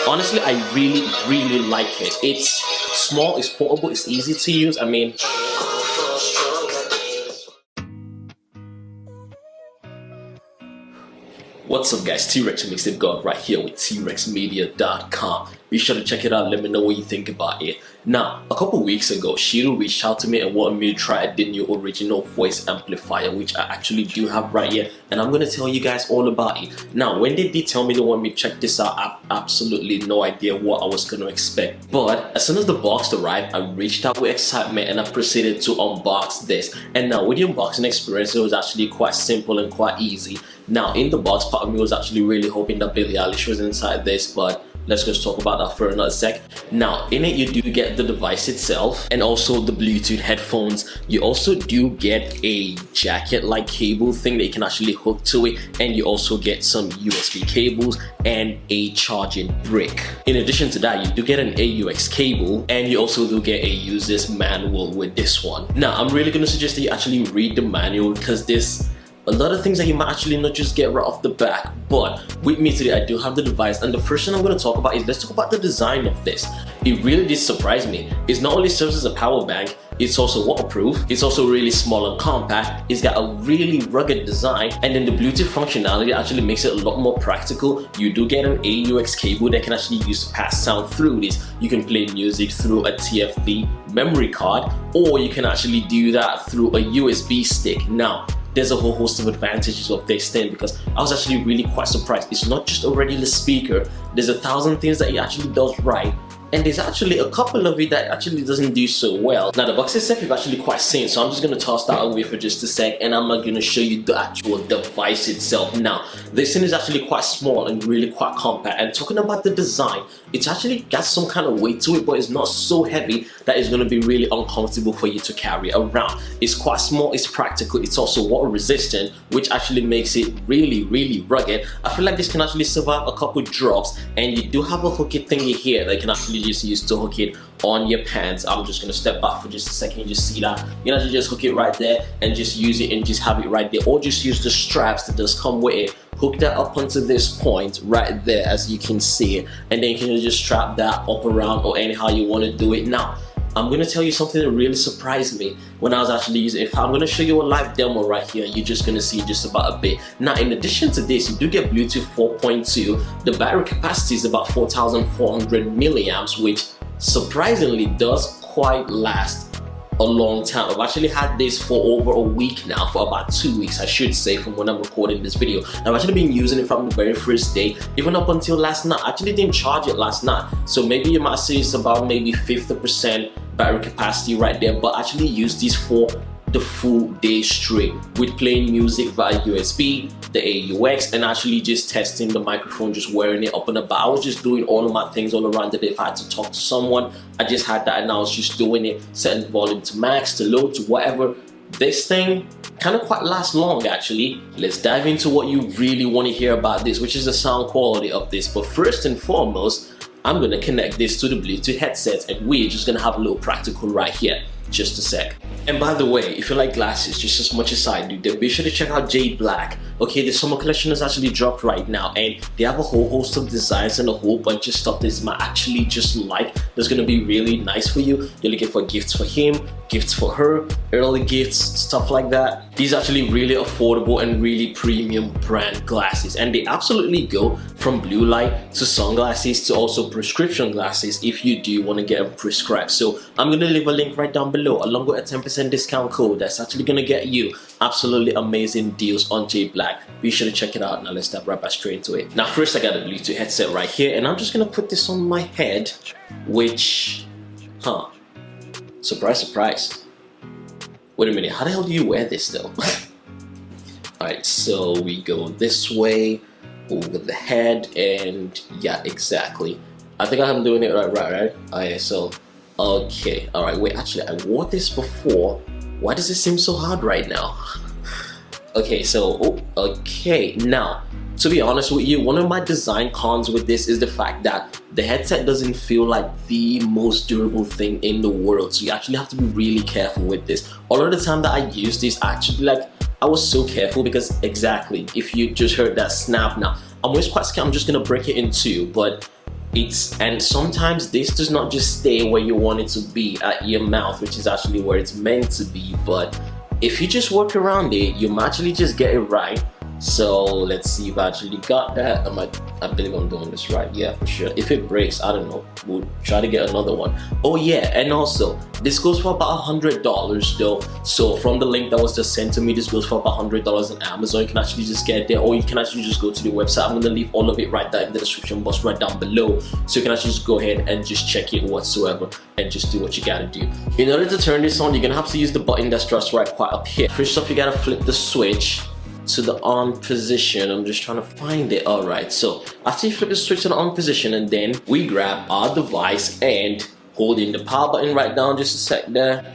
Honestly, I really like it. It's small, it's portable, it's easy to use. I mean, what's up guys, T-Rex Mixtape God right here with TRexMedia.com. Be sure to check it out, let me know what you think about it. Now, a couple weeks ago, Shidu reached out to me and wanted me to try the new original voice amplifier, which I actually do have right here, and I'm going to tell you guys all about it. Now, when they did tell me they want me to check this out, I have absolutely no idea what I was going to expect. But as soon as the box arrived, I reached out with excitement and I proceeded to unbox this. And now with the unboxing experience, it was actually quite simple and quite easy. Now, in the box, part of me was actually really hoping that Billie Eilish was inside this, but let's just talk about that for another sec. Now, in it you do get the device itself and also the Bluetooth headphones. You also do get a jacket-like cable thing that you can actually hook to it, and you also get some USB cables and a charging brick. In addition to that, you do get an AUX cable, and you also do get a user's manual with this one. Now, I'm really going to suggest that you actually read the manual, because there's a lot of things that you might actually not just get right off the back. But with me today, I do have the device, and the first thing I'm going to talk about is, let's talk about the design of this. It really did surprise me. It not only serves as a power bank, it's also waterproof, it's also really small and compact, it's got a really rugged design, and then the Bluetooth functionality actually makes it a lot more practical. You do get an AUX cable that can actually use to pass sound through this. You can play music through a TFT memory card, or you can actually do that through a USB stick. Now, there's a whole host of advantages of this thing, because I was actually really quite surprised. It's not just a regular speaker, there's 1,000 things that it actually does right, and there's actually a couple of it that actually doesn't do so well. Now, the box itself is actually quite thin, so I'm just going to toss that away for just a sec, and I'm not going to show you the actual device itself. Now, this thing is actually quite small and really quite compact, and talking about the design, it's actually got some kind of weight to it, but it's not so heavy that it's going to be really uncomfortable for you to carry around. It's quite small, it's practical, it's also water resistant, which actually makes it really rugged. I feel like this can actually survive a couple drops, and you do have a hooky thingy here that you can actually just use to hook it on your pants. I'm just going to step back for just a second. You just see that. You can actually just hook it right there and just use it and just have it right there, or just use the straps that does come with it. Hook that up onto this point right there, as you can see it, and then you can just strap that up around or anyhow you want to do it. Now, I'm going to tell you something that really surprised me when I was actually using it. I'm going to show you a live demo right here, and you're just going to see just about a bit. Now, in addition to this, you do get Bluetooth 4.2. The battery capacity is about 4,400 milliamps, which surprisingly does quite last a long time. I've actually had this for over a week now, for about 2 weeks I should say, from when I'm recording this video. And I've actually been using it from the very first day, even up until last night. I actually didn't charge it last night, so maybe you might see it's about maybe 50% battery capacity right there, but I actually use these for the full day straight with playing music via USB, the AUX, and actually just testing the microphone, just wearing it up and about. I was just doing all of my things all around the day. If I had to talk to someone, I just had that, and I was just doing it, setting the volume to max, to low, to whatever. This thing kind of quite lasts long actually. Let's dive into what you really want to hear about this, which is the sound quality of this. But first and foremost, I'm going to connect this to the Bluetooth headset, and we're just going to have a little practical right here. Just a sec. And by the way, if you like glasses just as much as I do, then be sure to check out Jade Black. Okay, the summer collection has actually dropped right now, and they have a whole host of designs and a whole bunch of stuff that you might actually just like, that's gonna be really nice for you. You're looking for gifts for him, gifts for her, early gifts, stuff like that. These are actually really affordable and really premium brand glasses, and they absolutely go from blue light to sunglasses to also prescription glasses if you do want to get them prescribed. So I'm gonna leave a link right down below along with a 10% discount code that's actually gonna get you absolutely amazing deals on Jade Black. Be sure to check it out. Now let's step right back straight into it. Now first, I got a Bluetooth headset right here, and I'm just gonna put this on my head, which, surprise surprise, wait a minute, how the hell do you wear this though? Alright, so we go this way over the head, and yeah, exactly, I think I'm doing it right? Alright, so okay, alright, wait, actually I wore this before. Why does it seem so hard right now? Okay, so, okay, now, to be honest with you, one of my design cons with this is the fact that the headset doesn't feel like the most durable thing in the world, so you actually have to be really careful with this. All of the time that I use this, actually, like, I was so careful, because exactly, if you just heard that snap now, I'm always quite scared I'm just gonna break it in two, but And sometimes this does not just stay where you want it to be at your mouth, which is actually where it's meant to be, but if you just work around it, you might actually just get it right. So let's see if I actually got that. I believe I'm doing this right. Yeah, for sure. If it breaks, I don't know, we'll try to get another one. Oh yeah, and also this goes for about $100 though. So from the link that was just sent to me, this goes for about $100 on Amazon. You can actually just get it there, or you can actually just go to the website. I'm gonna leave all of it right there in the description box right down below, so you can actually just go ahead and just check it whatsoever and just do what you gotta do. In order to turn this on, you're gonna have to use the button that's just right quite up here. First off, you gotta flip the switch to the on position. I'm just trying to find it. Alright, so after you flip the switch to the on position, and then we grab our device and hold in the power button right down just a sec there.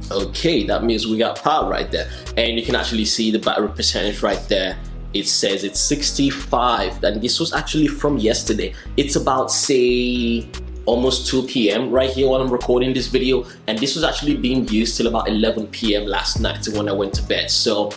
Okay, that means we got power right there, and you can actually see the battery percentage right there. It says it's 65, and this was actually from yesterday. It's about, say, almost 2 p.m. right here while I'm recording this video, and this was actually being used till about 11 p.m. last night when I went to bed. So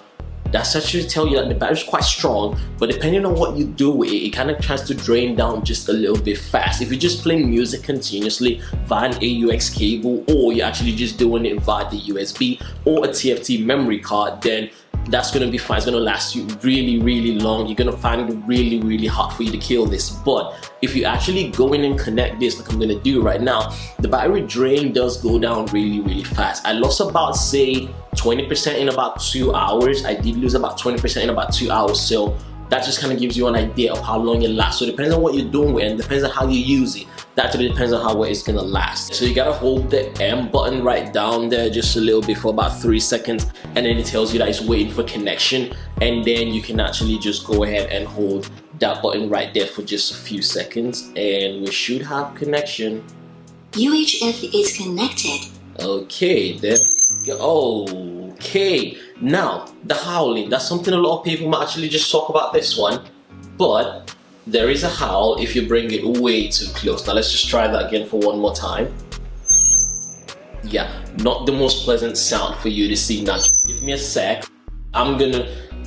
that's actually tell you that the battery's quite strong, but depending on what you do with it, it kind of tries to drain down just a little bit fast. If you're just playing music continuously via an AUX cable, or you're actually just doing it via the USB or a TFT memory card, then that's gonna be fine. It's gonna last you really, really long. You're gonna find it really, really hard for you to kill this. But if you actually go in and connect this like I'm gonna do right now, the battery drain does go down really, really fast. I lost about, say, 20% in about 2 hours. I did lose about 20% in about 2 hours. So that just kind of gives you an idea of how long it lasts. So it depends on what you're doing with it, and depends on how you use it. That actually depends on how well it's gonna last. So you gotta hold the M button right down there just a little bit for about 3 seconds, and then it tells you that it's waiting for connection, and then you can actually just go ahead and hold that button right there for just a few seconds, and we should have connection. UHF is connected. Okay, there we go. Okay, now the howling, that's something a lot of people might actually just talk about this one, but there is a howl if you bring it way too close. Now let's just try that again for one more time. Yeah, not the most pleasant sound for you to see. Now just give me a sec. I'm gonna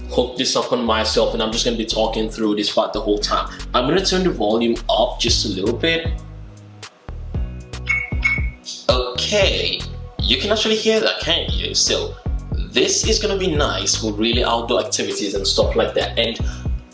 hook this up on myself, and I'm just gonna be talking through this part the whole time. I'm gonna turn the volume up just a little bit. Okay, you can actually hear that, can't you? So this is gonna be nice for really outdoor activities and stuff like that. And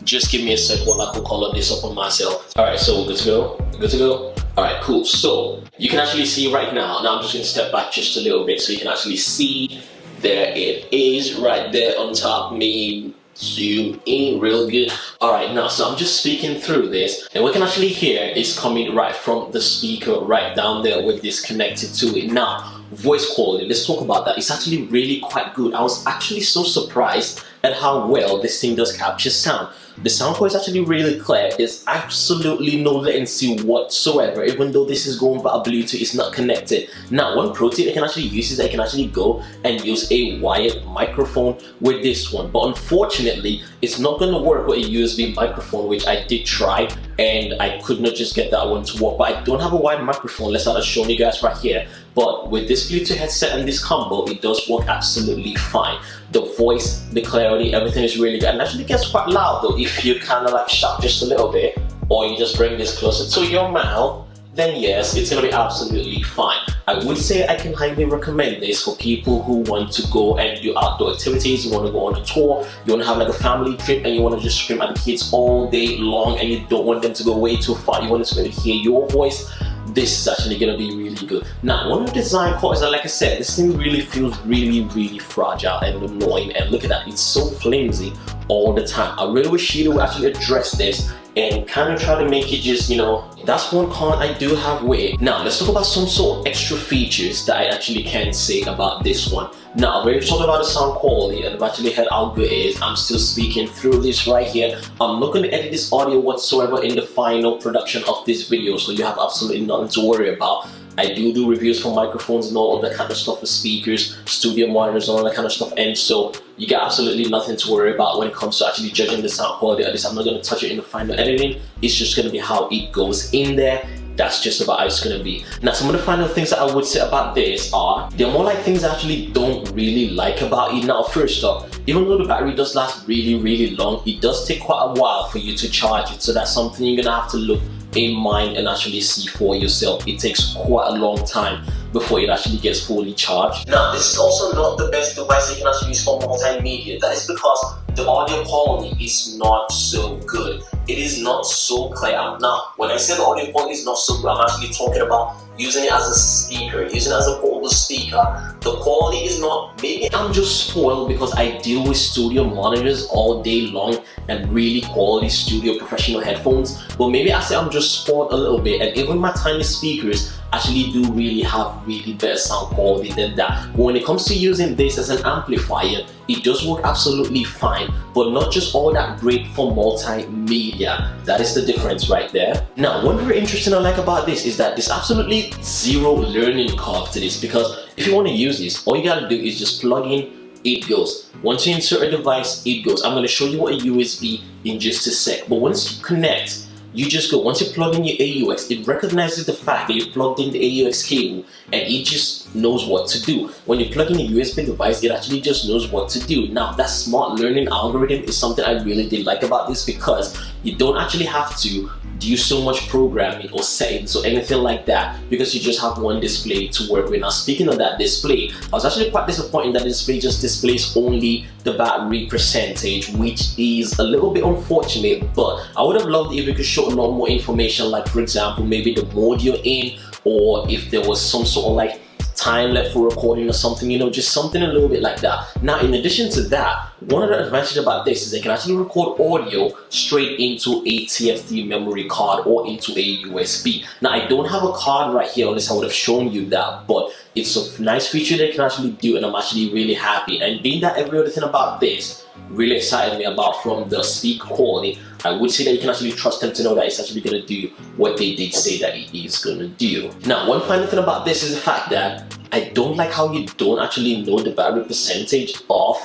just give me a sec while I can color this up on myself. Alright, so we're good to go? Good to go? Alright, cool. So you can actually see right now. Now I'm just gonna step back just a little bit so you can actually see. There it is right there on top. Me zoom in real good. Alright, now so I'm just speaking through this, and we can actually hear it's coming right from the speaker right down there with this connected to it. Now, voice quality, let's talk about that. It's actually really quite good. I was actually so surprised at how well this thing does capture sound. The sound quality is actually really clear. There's absolutely no latency whatsoever, even though this is going via Bluetooth, it's not connected. Now, one pro tip I can actually use is I can actually go and use a wired microphone with this one, but unfortunately, it's not going to work with a USB microphone, which I did try, and I could not just get that one to work. But I don't have a wired microphone, let's I've shown you guys right here. But with this Bluetooth headset and this combo, it does work absolutely fine. The voice, the clarity, everything is really good. And actually gets quite loud though if you kind of like shout just a little bit, or you just bring this closer to your mouth, then yes, it's gonna be absolutely fine. I would say I can highly recommend this for people who want to go and do outdoor activities. You want to go on a tour, you want to have like a family trip, and you want to just scream at the kids all day long, and you don't want them to go way too far. You want them to hear your voice. This is actually gonna be really good. Now, one of the design flaws is that, like I said, this thing really feels really fragile and annoying. And look at that, it's so flimsy all the time. I really wish Shidu would actually address this and kind of try to make it just, you know, that's one con I do have with it. Now, let's talk about some sort of extra features that I actually can say about this one. Now, I've already talked about the sound quality, and I've actually heard how good it is. I'm still speaking through this right here. I'm not going to edit this audio whatsoever in the final production of this video, so you have absolutely nothing to worry about. I do reviews for microphones and all of that kind of stuff, for speakers, studio monitors, and all that kind of stuff, and so you got absolutely nothing to worry about when it comes to actually judging the sound quality of this. I'm not going to touch it in the final editing. It's just going to be how it goes in there. That's just about how it's going to be. Now, some of the final things that I would say about this are, they're more like things I actually don't really like about it. Now, first off, even though the battery does last really long, it does take quite a while for you to charge it. So that's something you're gonna have to look in mind and actually see for yourself. It takes quite a long time before it actually gets fully charged. Now, this is also not the best device you can actually use for multimedia. That is because the audio quality is not so good. It is not so clear. Now, when I say the audio quality is not so good, I'm actually talking about using it as a speaker, using it as a portable speaker. The quality is not, maybe I'm just spoiled because I deal with studio monitors all day long and really quality studio professional headphones, but maybe I say I'm just spoiled a little bit, and even my tiny speakers actually do really have really better sound quality than that. But when it comes to using this as an amplifier, it does work absolutely fine, but not just all that great for multimedia. That is the difference right there. Now, one very interesting I like about this is that there's absolutely zero learning curve to this, because if you want to use this, all you gotta do is just plug in, it goes. Once you insert a device, it goes. I'm gonna show you what a USB in just a sec, but once you connect, you just go. Once you plug in your AUX, it recognizes the fact that you plugged in the AUX cable and it just knows what to do. When you plug in a USB device, it actually just knows what to do. Now, that smart learning algorithm is something I really did like about this, because you don't actually have to do so much programming or settings or anything like that, because you just have one display to work with. Now, speaking of that display, I was actually quite disappointed that the display just displays only the battery percentage, which is a little bit unfortunate, but I would have loved if it could show a lot more information, like for example maybe the mode you're in, or if there was some sort of like time left for recording or something, you know, just something a little bit like that. Now, in addition to that, one of the advantages about this is they can actually record audio straight into a TFT memory card or into a USB. Now, I don't have a card right here, unless I would have shown you that, but it's a nice feature they can actually do, and I'm actually really happy. And being that every other thing about this really excited me about from the speak quality, I would say that you can actually trust them to know that it's actually going to do what they did say that it is going to do. Now, one final thing about this is the fact that I don't like how you don't actually know the battery percentage of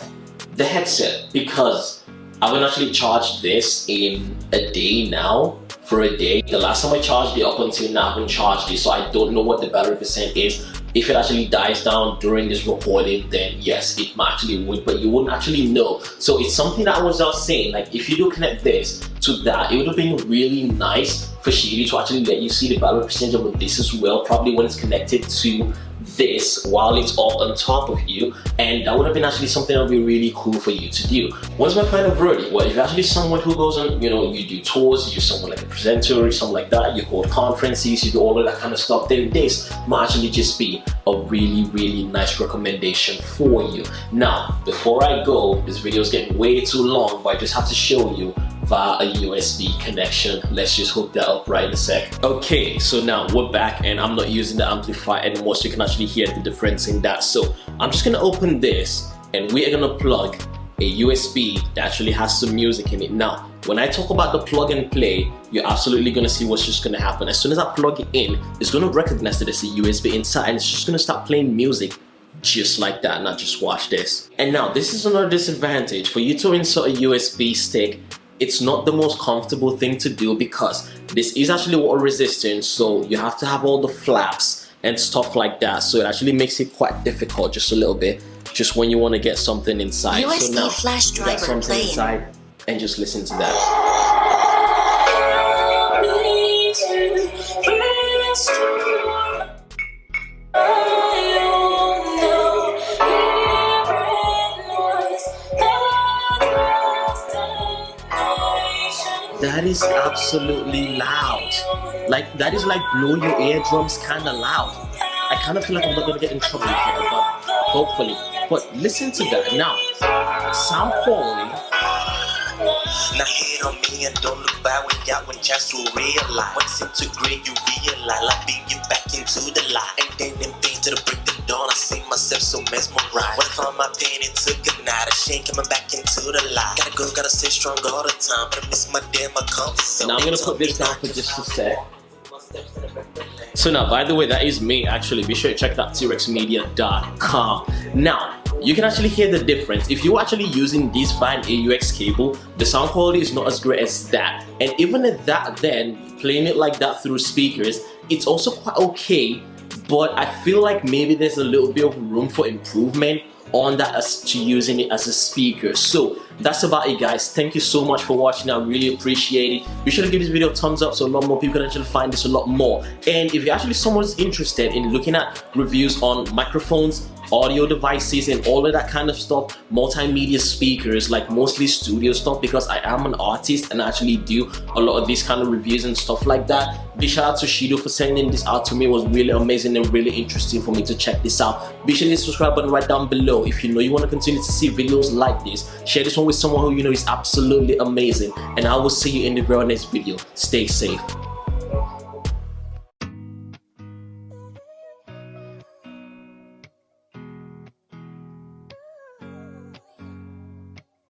the headset, because I haven't actually charged this in a day now. For a day, the last time I charged it up until now, I haven't charged it, so I don't know what the battery percent is. If it actually dies down during this recording, then yes, it actually would, but you wouldn't actually know. So it's something that I was saying, like if you do connect this to that, it would have been really nice for Shidu to actually let you see the battery percentage of this as well, probably when it's connected to this while it's all on top of you, and that would have been actually something that would be really cool for you to do. What's my final verdict? Well, if you're actually someone who goes on, you know, you do tours, you're someone like a presenter or something like that, you hold conferences, you do all of that kind of stuff, then this might actually just be a really nice recommendation for you. Now, before I go, this video is getting way too long, but I just have to show you via a USB connection. Let's just hook that up right in a sec. Okay, so now we're back and I'm not using the amplifier anymore, so you can actually hear the difference in that. So I'm just gonna open this and we are gonna plug a USB that actually has some music in it. Now, when I talk about the plug and play, you're absolutely gonna see what's just gonna happen. As soon as I plug it in, it's gonna recognize that there's a USB inside and it's just gonna start playing music just like that. Now just watch this. And now this is another disadvantage. For you to insert a USB stick, it's not the most comfortable thing to do, because this is actually water resistant, so you have to have all the flaps and stuff like that, so it actually makes it quite difficult just a little bit, just when you want to get something inside. USB so now, flash driver get something playing. inside and just listen to that. That is absolutely loud. Like, that is like blow your eardrums kind of loud. I kind of feel like I'm not going to get in trouble here, but hopefully. But listen to that. Now, sound quality. Now hit on me and don't look back when y'all when chance to realize. Once integrate, you realize I bring you back into the light. And then them things to the break the dawn, I see myself so mesmerized. When I found my pain, it took a night. She ain't coming back into the light. Gotta go, gotta stay strong all the time. But I miss my damn, my comfort zone. Now I'm gonna put this down for just a sec. So now, by the way, that is me actually. Be sure to check out TerexMedia.com. Now, you can actually hear the difference. If you're actually using this via an AUX cable, the sound quality is not as great as that. And even at that, then playing it like that through speakers, it's also quite okay. But I feel like maybe there's a little bit of room for improvement on that as to using it as a speaker. So that's about it, guys. Thank you so much for watching. I really appreciate it. Be sure to give this video a thumbs up so a lot more people can actually find this a lot more. And if you're actually someone who's interested in looking at reviews on microphones, audio devices, and all of that kind of stuff, multimedia speakers, like mostly studio stuff, because I am an artist and I actually do a lot of these kind of reviews and stuff like that. Big shout out to Shidu for sending this out to me. It was really amazing and really interesting for me to check this out. Be sure to hit the subscribe button right down below if you know you want to continue to see videos like this. Share this one with someone who you know is absolutely amazing, and I will see you in the very next video. Stay safe.